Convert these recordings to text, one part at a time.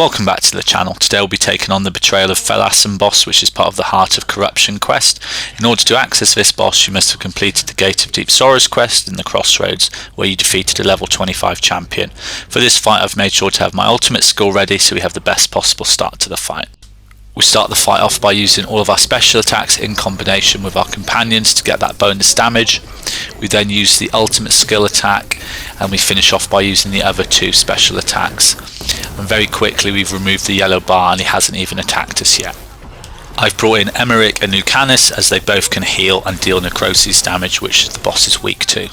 Welcome back to the channel. Today we'll be taking on the Betrayal of Felassan boss, which is part of the Heart of Corruption quest. In order to access this boss, you must have completed the Gate of Deep Sorrows quest in the Crossroads, where you defeated a level 25 champion. For this fight I've made sure to have my ultimate skill ready so we have the best possible start to the fight. We start the fight off by using all of our special attacks in combination with our companions to get that bonus damage. We then use the ultimate skill attack and we finish off by using the other two special attacks. And very quickly we've removed the yellow bar and he hasn't even attacked us yet. I've brought in Emmerich and Lucanus as they both can heal and deal necrosis damage, which the boss is weak to.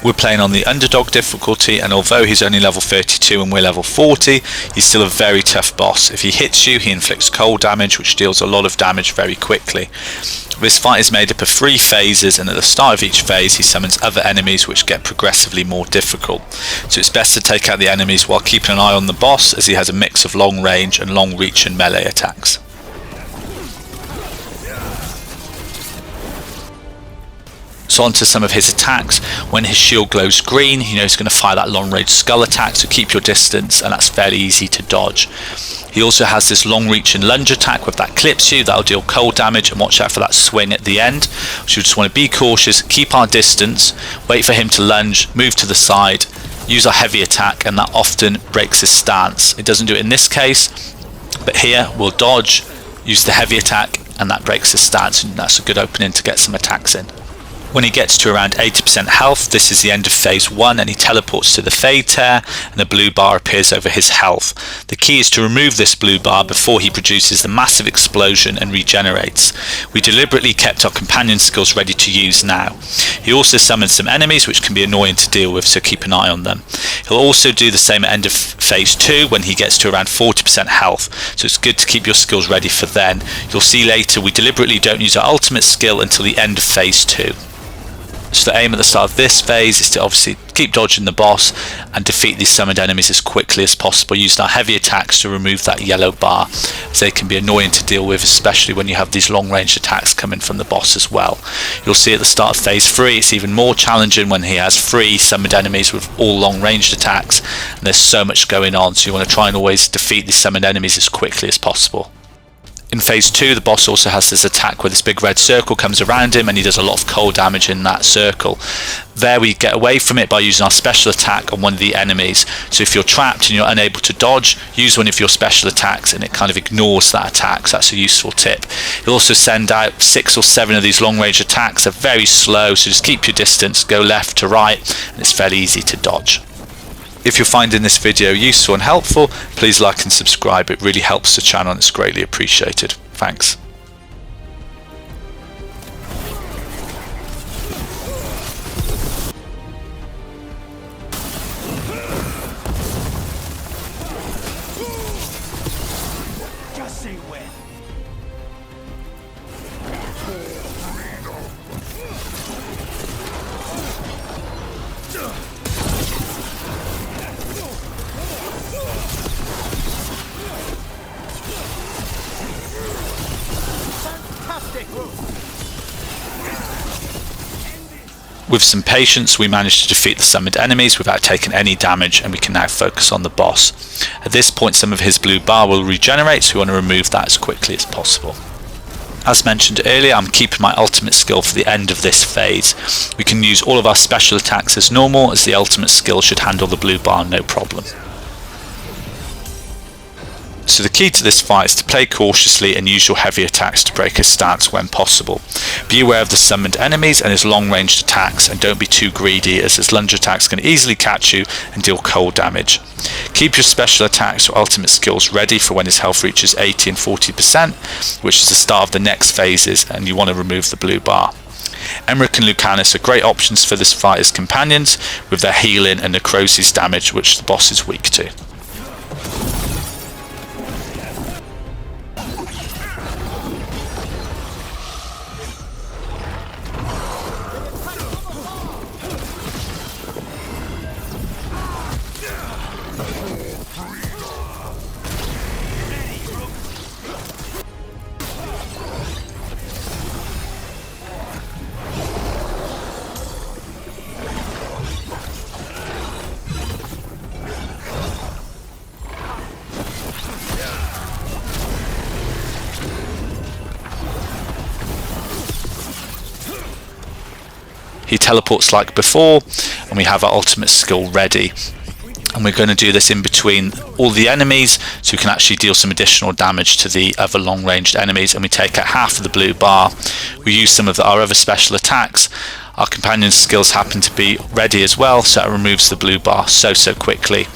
We're playing on the underdog difficulty, and although he's only level 32 and we're level 40, he's still a very tough boss. If he hits you, he inflicts cold damage, which deals a lot of damage very quickly. This fight is made up of 3 phases, and at the start of each phase he summons other enemies which get progressively more difficult. So it's best to take out the enemies while keeping an eye on the boss, as he has a mix of long range and long reach and melee attacks. So on to some of his attacks. When his shield glows green, you know he's going to fire that long range skull attack, so keep your distance, and that's fairly easy to dodge. He also has this long reach and lunge attack with that clips you, that'll deal cold damage, and watch out for that swing at the end. So you just want to be cautious, keep our distance, wait for him to lunge, move to the side, use our heavy attack, and that often breaks his stance. It doesn't do it in this case, but here we'll dodge, use the heavy attack, and that breaks his stance, and that's a good opening to get some attacks in. When he gets to around 80% health, this is the end of phase 1, and he teleports to the Fade Tear and a blue bar appears over his health. The key is to remove this blue bar before he produces the massive explosion and regenerates. We deliberately kept our companion skills ready to use now. He also summons some enemies which can be annoying to deal with, so keep an eye on them. He'll also do the same at end of phase 2 when he gets to around 40% health, so it's good to keep your skills ready for then. You'll see later we deliberately don't use our ultimate skill until the end of phase 2. So the aim at the start of this phase is to obviously keep dodging the boss and defeat these summoned enemies as quickly as possible, using our heavy attacks to remove that yellow bar, as they can be annoying to deal with, especially when you have these long range attacks coming from the boss as well. You'll see at the start of phase 3 it's even more challenging when he has 3 summoned enemies with all long ranged attacks, and there's so much going on, so you want to try and always defeat these summoned enemies as quickly as possible. In phase 2 the boss also has this attack where this big red circle comes around him and he does a lot of cold damage in that circle. There we get away from it by using our special attack on one of the enemies. So if you're trapped and you're unable to dodge, use one of your special attacks and it kind of ignores that attack, so that's a useful tip. You'll also send out 6 or 7 of these long range attacks. They're very slow, so just keep your distance, go left to right, and it's fairly easy to dodge. If you're finding this video useful and helpful, please like and subscribe. It really helps the channel and it's greatly appreciated. Thanks. Just say when. With some patience we managed to defeat the summoned enemies without taking any damage, and we can now focus on the boss. At this point some of his blue bar will regenerate, so we want to remove that as quickly as possible. As mentioned earlier, I'm keeping my ultimate skill for the end of this phase. We can use all of our special attacks as normal, as the ultimate skill should handle the blue bar no problem. So the key to this fight is to play cautiously and use your heavy attacks to break his stance when possible. Be aware of the summoned enemies and his long ranged attacks, and don't be too greedy, as his lunge attacks can easily catch you and deal cold damage. Keep your special attacks or ultimate skills ready for when his health reaches 80 and 40%, which is the start of the next phases, and you want to remove the blue bar. Emmerich and Lucanus are great options for this fight as companions, with their healing and necrosis damage, which the boss is weak to. He teleports like before, and we have our ultimate skill ready. And we're going to do this in between all the enemies, so we can actually deal some additional damage to the other long-ranged enemies. And we take out half of the blue bar. We use some of our other special attacks. Our companion's skills happen to be ready as well, so it removes the blue bar so quickly.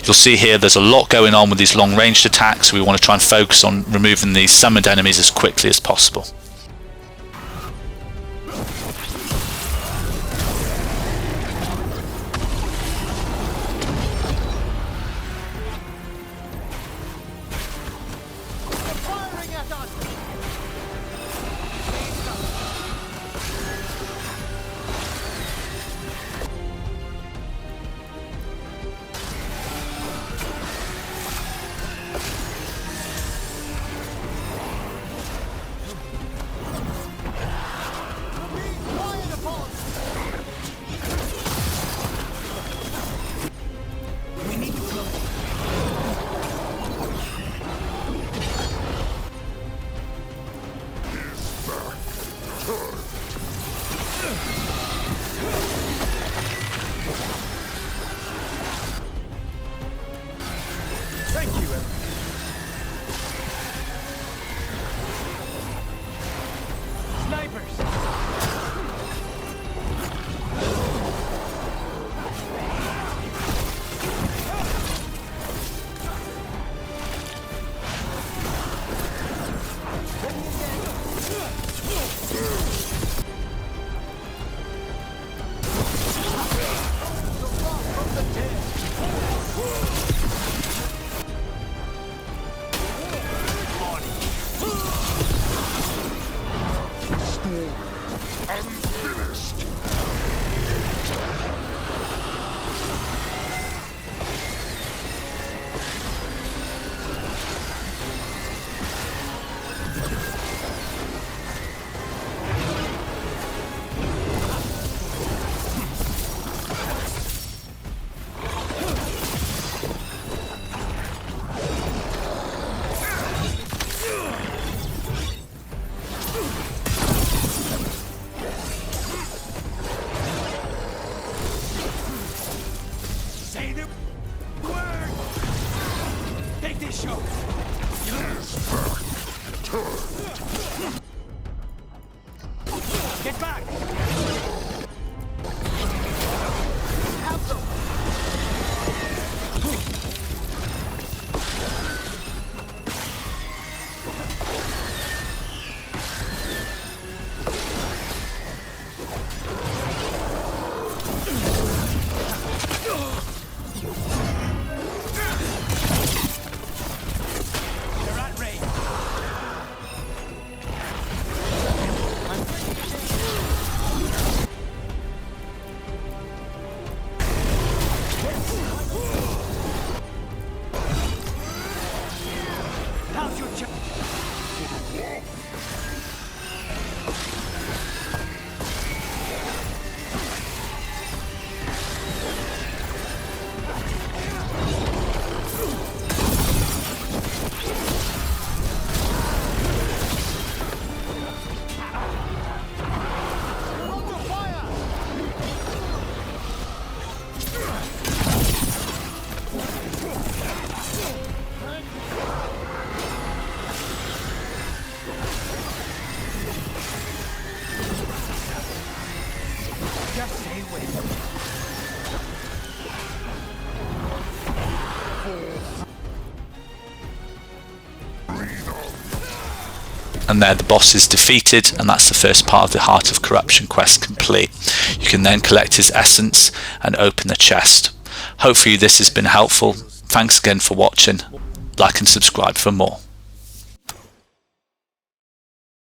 You'll see here there's a lot going on with these long-ranged attacks. We want to try and focus on removing these summoned enemies as quickly as possible. Thank you, everyone. Snipers! Say the word! Take this show! Get back! Have them! They're at range. Now's your chance. Just stay with me. And there the boss is defeated, and that's the first part of the Heart of Corruption quest complete. You can then collect his essence and open the chest. Hopefully this has been helpful. Thanks again for watching. Like and subscribe for more.